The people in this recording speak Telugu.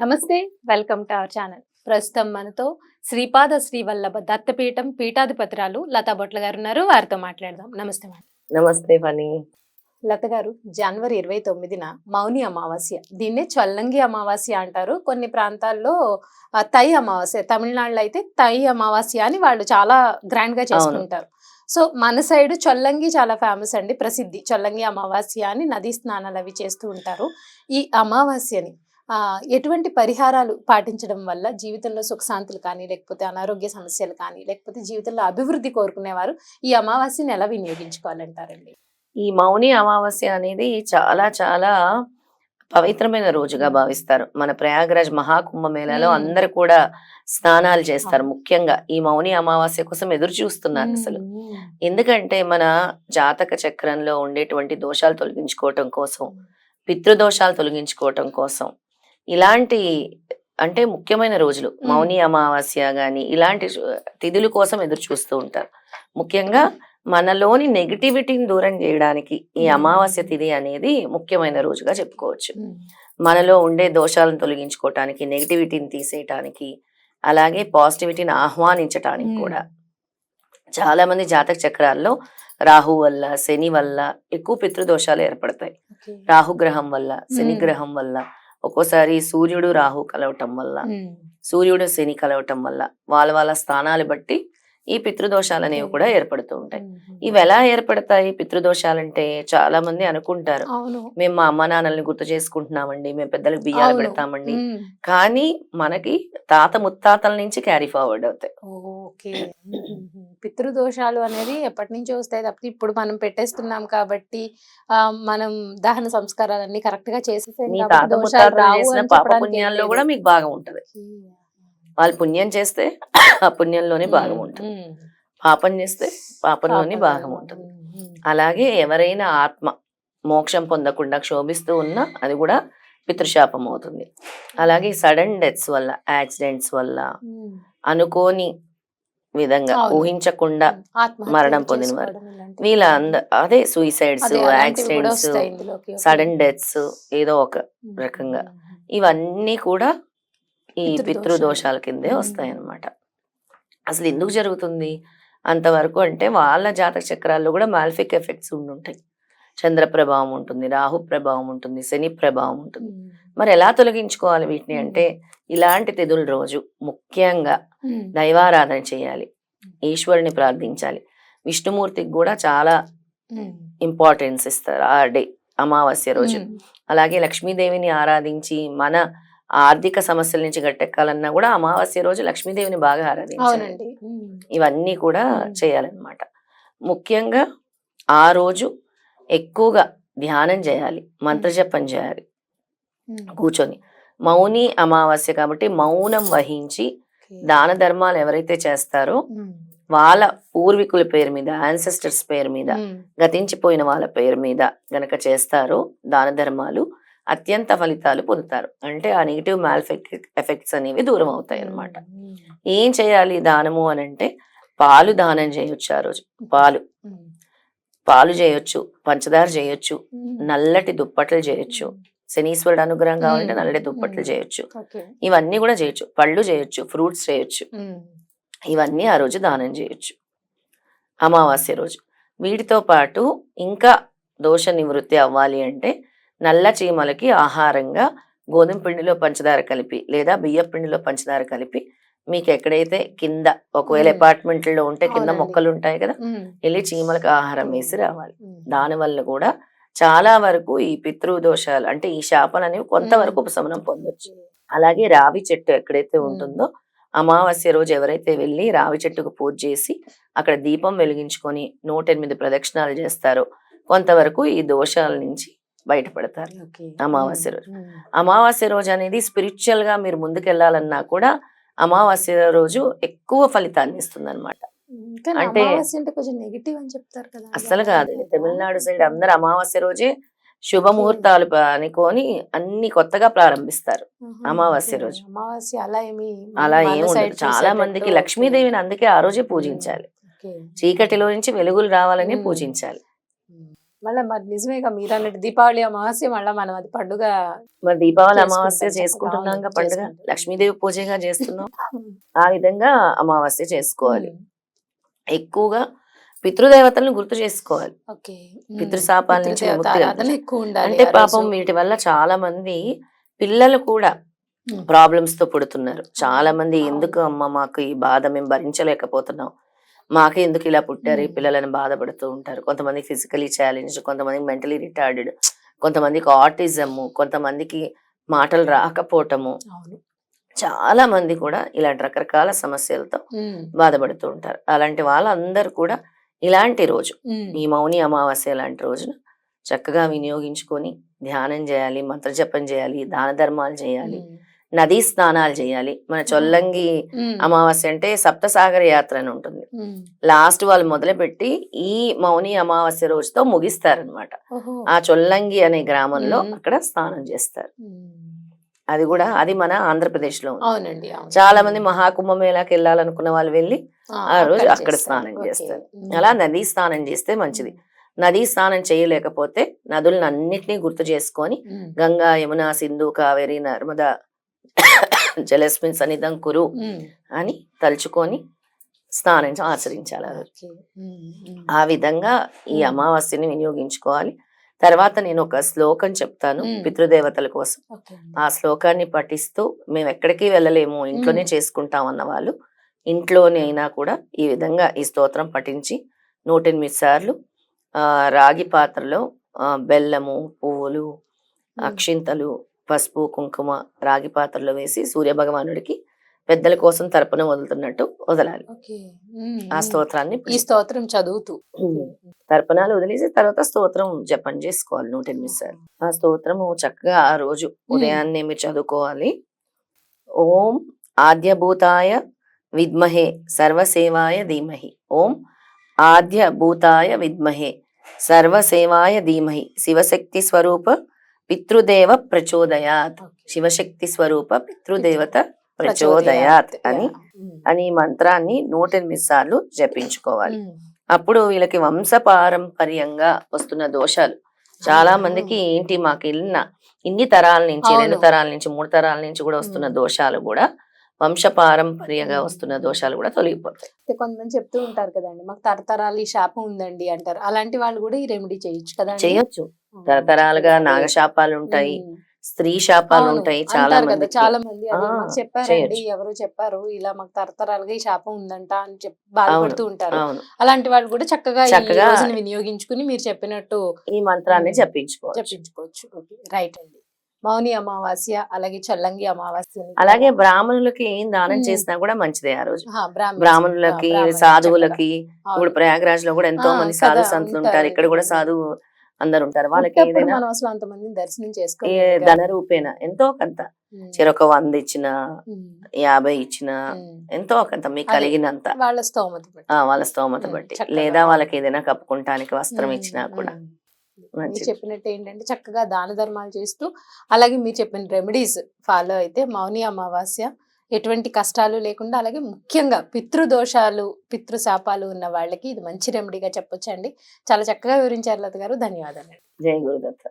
నమస్తే. Welcome to our channel. ప్రస్తుతం మనతో శ్రీపాద శ్రీవల్లభ దత్తపీఠం పీఠాధిపతురాలు లతా బొట్ల గారు ఉన్నారు. వారితో మాట్లాడదాం. నమస్తే మేడం. నమస్తే ఫణి. లత గారు, జనవరి 29న మౌని అమావాస్య, దీన్నే చొల్లంగి అమావాస్య అంటారు. కొన్ని ప్రాంతాల్లో తై అమావాస్య, తమిళనాడులో అయితే తై అమావాస్య అని వాళ్ళు చాలా గ్రాండ్ గా చేసుకుంటారు. సో మన సైడ్ చొల్లంగి చాలా ఫేమస్ అండి, ప్రసిద్ధి. చొల్లంగి అమావాస్య అని నదీ స్నానాలు అవి చేస్తూ ఉంటారు. ఈ అమావాస్యని ఎటువంటి పరిహారాలు పాటించడం వల్ల జీవితంలో సుఖశాంతులు కానీ, లేకపోతే అనారోగ్య సమస్యలు కానీ, లేకపోతే జీవితంలో అభివృద్ధి కోరుకునేవారు ఈ అమావాస్యని ఎలా వినియోగించుకోవాలంటారండి? ఈ మౌని అమావాస్య అనేది చాలా చాలా పవిత్రమైన రోజుగా భావిస్తారు. మన ప్రయాగరాజ్ మహాకుంభమేళాలో అందరు కూడా స్నానాలు చేస్తారు. ముఖ్యంగా ఈ మౌని అమావాస్య కోసం ఎదురు చూస్తున్నారు అసలు. ఎందుకంటే మన జాతక చక్రంలో ఉండేటువంటి దోషాలు తొలగించుకోవటం కోసం, పితృదోషాలు తొలగించుకోవటం కోసం, ఇలాంటి అంటే ముఖ్యమైన రోజులు మౌని అమావాస్య గాని ఇలాంటి తిథుల కోసం ఎదురు చూస్తూ ఉంటారు. ముఖ్యంగా మనలోని నెగిటివిటీని దూరం చేయడానికి ఈ అమావాస్య తిథి అనేది ముఖ్యమైన రోజుగా చెప్పుకోవచ్చు. మనలో ఉండే దోషాలను తొలగించుకోవటానికి, నెగిటివిటీని తీసేయటానికి, అలాగే పాజిటివిటీని ఆహ్వానించటానికి కూడా. చాలా మంది జాతక చక్రాల్లో రాహు వల్ల, శని వల్ల ఎక్కువ పితృదోషాలు ఏర్పడతాయి. రాహుగ్రహం వల్ల, శని గ్రహం వల్ల, ఒక్కోసారి సూర్యుడు రాహు కలవటం వల్ల, సూర్యుడు శని కలవటం వల్ల వాళ్ళ వాళ్ళ స్థానాలు బట్టి ఈ పితృదోషాలు అనేవి కూడా ఏర్పడుతూ ఉంటాయి. ఇవి ఎలా ఏర్పడతాయి పితృదోషాలంటే? చాలా మంది అనుకుంటారు, మేము మా అమ్మ నాన్నల్ని గుర్తు చేసుకుంటున్నామండి, మేము పెద్దలకు బియ్యాలు పెడతామండి, కానీ మనకి తాత ముత్తాతల నుంచి క్యారీ ఫార్వర్డ్ అవుతాయి. పితృదోషాలు అనేది ఎప్పటి నుంచో వస్తాయి తప్ప ఇప్పుడు మనం పెట్టేస్తున్నాం కాబట్టి మనం దహన సంస్కారాలన్నీ కరెక్ట్ గా చేసేసాం. తాత ముత్తాతలు చేసిన పాప పుణ్యాల్లో కూడా మీకు భాగం ఉంటది. వాళ్ళు పుణ్యం చేస్తే ఆ పుణ్యంలోనే భాగం ఉంటుంది, పాపం చేస్తే పాపంలోనే భాగం ఉంటుంది. అలాగే ఎవరైనా ఆత్మ మోక్షం పొందకుండా క్షోభిస్తూ ఉన్నా అది కూడా పితృశాపం అవుతుంది. అలాగే సడన్ డెత్స్ వల్ల, యాక్సిడెంట్స్ వల్ల, అనుకోని విధంగా ఊహించకుండా మరణం పొందిన వారు, అదే సూసైడ్స్, యాక్సిడెంట్స్, సడన్ డెత్స్ ఏదో ఒక రకంగా, ఇవన్నీ కూడా ఈ పితృదోషాల కిందే వస్తాయి అన్నమాట. అసలు ఎందుకు జరుగుతుంది అంతవరకు అంటే వాళ్ళ జాతక చక్రాల్లో కూడా మాల్ఫిక్ ఎఫెక్ట్స్ ఉండుంటాయి. చంద్ర ప్రభావం ఉంటుంది, రాహు ప్రభావం ఉంటుంది, శని ప్రభావం ఉంటుంది. మరి ఎలా తొలగించుకోవాలి వీటిని అంటే, ఇలాంటి తిథుల రోజు ముఖ్యంగా దైవారాధన చేయాలి, ఈశ్వరుని ప్రార్థించాలి. విష్ణుమూర్తికి కూడా చాలా ఇంపార్టెన్స్ ఇస్తారు ఆ డే, అమావాస్య రోజు. అలాగే లక్ష్మీదేవిని ఆరాధించి మన ఆర్థిక సమస్యల నుంచి గట్టెక్కాలన్నా కూడా అమావాస్య రోజు లక్ష్మీదేవిని బాగా ఆరాధించాలి. ఇవన్నీ కూడా చేయాలన్నమాట. ముఖ్యంగా ఆ రోజు ఎక్కువగా ధ్యానం చేయాలి, మంత్రజపం చేయాలి కూర్చొని. మౌని అమావాస్య కాబట్టి మౌనం వహించి దాన ధర్మాలు ఎవరైతే చేస్తారో వాళ్ళ పూర్వీకుల పేరు మీద, యాన్సెస్టర్స్ పేరు మీద, గతించిపోయిన వాళ్ళ పేరు మీద గనక చేస్తారో దాన ధర్మాలు, అత్యంత ఫలితాలు పొందుతారు. అంటే ఆ నెగిటివ్ ఎఫెక్ట్స్ అనేవి దూరం అవుతాయి అన్నమాట. ఏం చేయాలి దానము అని అంటే, పాలు దానం చేయొచ్చు ఆ రోజు. పాలు చేయొచ్చు, పంచదార చేయొచ్చు, నల్లటి దుప్పట్లు చేయొచ్చు, శనీశ్వరుడు అనుగ్రహం కావాలంటే నల్లటి దుప్పట్లు చేయొచ్చు, ఇవన్నీ కూడా చేయొచ్చు. పళ్ళు చేయొచ్చు, ఫ్రూట్స్ చేయొచ్చు, ఇవన్నీ ఆ రోజు దానం చేయొచ్చు అమావాస్య రోజు. వీటితో పాటు ఇంకా దోష నివృత్తి అవ్వాలి అంటే, నల్ల చీమలకి ఆహారంగా గోధుమ పిండిలో పంచదార కలిపి లేదా బియ్య పిండిలో పంచదార కలిపి, మీకు ఎక్కడైతే కింద ఒకవేళ అపార్ట్మెంట్లో ఉంటే కింద మొక్కలు ఉంటాయి కదా, వెళ్ళి చీమలకు ఆహారం వేసి రావాలి. దానివల్ల కూడా చాలా వరకు ఈ పితృదోషాలు అంటే ఈ శాపాలు అనేవి కొంతవరకు ఉపశమనం పొందొచ్చు. అలాగే రావి చెట్టు ఎక్కడైతే ఉంటుందో అమావాస్య రోజు ఎవరైతే వెళ్ళి రావి చెట్టుకు పూజ చేసి అక్కడ దీపం వెలిగించుకొని 108 ప్రదక్షిణాలు చేస్తారో కొంతవరకు ఈ దోషాల నుంచి బయటపడతారు అమావాస్య రోజు. అమావాస్య రోజు అనేది స్పిరిచువల్ గా మీరు ముందుకెళ్లాలన్నా కూడా అమావాస్య రోజు ఎక్కువ ఫలితాన్ని ఇస్తుంది అనమాట. అంటే అస్సలు కాదు, తమిళనాడు సైడ్ అందరు అమావాస్య రోజే శుభముహూర్తాలు అనుకొని అన్ని కొత్తగా ప్రారంభిస్తారు అమావాస్య రోజు. అలా ఏమి ఉండదు. చాలా మందికి లక్ష్మీదేవిని అందుకే ఆ రోజే పూజించాలి, చీకటిలో నుంచి వెలుగులు రావాలని పూజించాలి. మళ్ళీ మరి నిజమేగా మీరు అన్నట్టు దీపావళి అమావాస్య మళ్ళీ మనం అది పండుగ మరి దీపావళి చేసుకుంటాం అమావాస్య చక్కగా. చేసుకుంటున్నాం అవును, పండుగ, చేసుకుంటాం. లక్ష్మీదేవి పూజగా చేస్తున్నాం. ఆ విధంగా అమావాస్య చేసుకోవాలి. ఎక్కువగా పితృదేవతలను గుర్తు చేసుకోవాలి. ఓకే. పితృశాపాల నుంచి పితృదేవత విముక్తి ఆరాధన కల్పించాలి. ఎక్కువ ఉండాలి అంటే ఆ పాపం రోజు. వీటి వల్ల చాలా మంది పిల్లలు కూడా ఉమ్. ప్రాబ్లమ్స్ తో పుడుతున్నారు. చాలా మంది అవును. ఎందుకు అమ్మ మాకు ఈ బాధ మేము భరించలేకపోతున్నాం, మాకు ఎందుకు ఇలా పుట్టారు ఈ ఉమ్. పిల్లలని బాధపడుతూ ఉంటారు. కొంతమంది ఫిజికలీ ఛాలెంజ్, కొంతమంది మెంటలీ రిటార్డెడ్, కొంతమందికి ఆటిజము, కొంతమందికి మాటలు రాకపోవటము, అవును. చాలా మంది కూడా ఇలాంటి రకరకాల సమస్యలతో ఉమ్. బాధపడుతూ ఉంటారు. అలాంటి వాళ్ళందరూ కూడా ఇలాంటి రోజు, ఉమ్. ఈ మౌని అమావాస్య లాంటి రోజున చక్కగా వినియోగించుకొని ధ్యానం చేయాలి, మంత్రజపం చేయాలి, దాన ధర్మాలు చేయాలి, ఉమ్. నదీ స్నానాలు చేయాలి. మన చొల్లంగి ఉమ్. అమావాస్య అంటే సప్తసాగర యాత్ర అని ఉంటుంది. ఉమ్. లాస్ట్ వాళ్ళు మొదలుపెట్టి ఈ మౌని అమావాస్య రోజుతో ముగిస్తారనమాట. ఓహో. ఆ చొల్లంగి అనే గ్రామంలో ఉమ్. అక్కడ స్నానం చేస్తారు. ఉమ్. అది కూడా అది మన ఆంధ్రప్రదేశ్ లో ఉంది. అవునండి, అవును. చాలా మంది మహాకుంభమేళాకి వెళ్ళాలనుకున్న వాళ్ళు వెళ్ళి ఆ రోజు అక్కడ చేస్తారు. స్నానం ఓకే. చేస్తారు. ఉమ్. అలా నదీ స్నానం చేస్తే మంచిది. నదీ స్నానం చేయలేకపోతే నదులను అన్నిటినీ గుర్తు చేసుకొని ఉమ్. గంగా, యమున, సింధు, కావేరి, నర్మదా జలస్మిన్ సన్నిధం కురు ఉమ్. అని తలుచుకొని స్నానం ఆచరించాలి ఆ రోజు. ఓకే. ఉమ్. ఉమ్. ఆ విధంగా ఈ ఉమ్. అమావాస్యని వినియోగించుకోవాలి. తర్వాత నేను ఒక శ్లోకం చెప్తాను ఉమ్. పితృదేవతల కోసం. ఓకే అండి. ఆ శ్లోకాన్ని పఠిస్తూ మేము ఎక్కడికి వెళ్ళలేము, ఇంట్లోనే చేసుకుంటాం అన్న వాళ్ళు ఇంట్లోనే అయినా కూడా ఈ విధంగా ఈ స్తోత్రం పఠించి 108 సార్లు రాగి పాత్రలో బెల్లము, పువ్వులు, అక్షింతలు, పసుపు, కుంకుమ రాగి పాత్రలో వేసి సూర్య భగవానుడికి పెద్దల కోసం తర్పణ వదులుతున్నట్టు వదలాలి. ఓకే. ఉమ్. ఆ ఉమ్. స్తోత్రాన్ని ఈ స్తోత్రం చదువుతూ. తర్పణాలు వదిలేసి తర్వాత స్తోత్రం జపం చేసుకోవాలి 108 సార్లు. ఆ స్తోత్రము చక్కగా ఆ రోజు ఉదయాన్నే మీరు చదువుకోవాలి. ఓం ఆద్యభూతాయ విద్మహే సర్వసేవాయ ధీమహి, ఓం ఆద్యభూతాయ విద్మహే సర్వసేవాయ ధీమహి, శివశక్తి స్వరూప పితృదేవ ప్రచోదయాత్, శివశక్తి స్వరూప పితృదేవత ప్రచోదయాత్ అని ఈ మంత్రాన్ని 108 సార్లు జపించుకోవాలి. అప్పుడు వీళ్ళకి వంశపారంపర్యంగా వస్తున్న దోషాలు, చాలా మందికి ఏంటి మాకు ఇన్ని తరాల నుంచి, 2 తరాల నుంచి, 3 తరాల నుంచి కూడా వస్తున్న దోషాలు కూడా వంశపారంపర్యంగా వస్తున్న దోషాలు కూడా తొలగిపోతాయి. కొంతమంది చెప్తూ ఉంటారు కదండి, మాకు తరతరాలు ఈ శాపం ఉందండి అంటారు. అలాంటి వాళ్ళు కూడా ఈ రెమెడీ చేయొచ్చు కదా? చేయొచ్చు. తరతరాలుగా నాగశాపాలు ఉంటాయి, స్త్రీ శాపాలు ఉంటాయి. చాలా మంది చెప్పారండి, ఎవరు చెప్పారు ఇలా మాకు తరతరాలుగా ఈ శాపం ఉందంట అని బాధపడుతూ ఉంటారు. అలాంటి వాళ్ళు కూడా చక్కగా వినియోగించుకుని మీరు చెప్పినట్టు ఈ మంత్రాన్ని జపించుకోవచ్చు. రైట్ అండి. మౌని అమావాస్య అలాగే చల్లంగి అమావాస్య, అలాగే బ్రాహ్మణులకి ఏం దానం చేసినా కూడా మంచిదే ఆ రోజు. బ్రాహ్మణులకి, సాధువులకి, ఇప్పుడు ప్రయాగరాజ్ లో కూడా ఎంతో మంది సాధు సంతులు ఉంటారు. ఇక్కడ కూడా సాధువు అందరు ఉంటారు. వాళ్ళకి ఏదైనా దర్శనం చేసుకో ధన రూపేణ ఎంతో కొంత, చెరొక 100 ఇచ్చిన, 50 ఇచ్చిన, ఎంతో కొంత మీకు కలిగినంత వాళ్ళ స్తోమత బట్టి, లేదా వాళ్ళకి ఏదైనా కప్పుకుంటానికి వస్త్రం ఇచ్చినా కూడా మీరు చెప్పినట్టు ఏంటంటే చక్కగా దాన ధర్మాలు చేస్తూ అలాగే మీరు చెప్పిన రెమెడీస్ ఫాలో అయితే మౌని అమావాస్య ఎటువంటి కష్టాలు లేకుండా, అలాగే ముఖ్యంగా పితృదోషాలు, పితృశాపాలు ఉన్న వాళ్ళకి ఇది మంచి రెమెడీగా చెప్పొచ్చండి. చాలా చక్కగా వివరించారు లత గారు. ధన్యవాదాలు. జై గురుదత్త.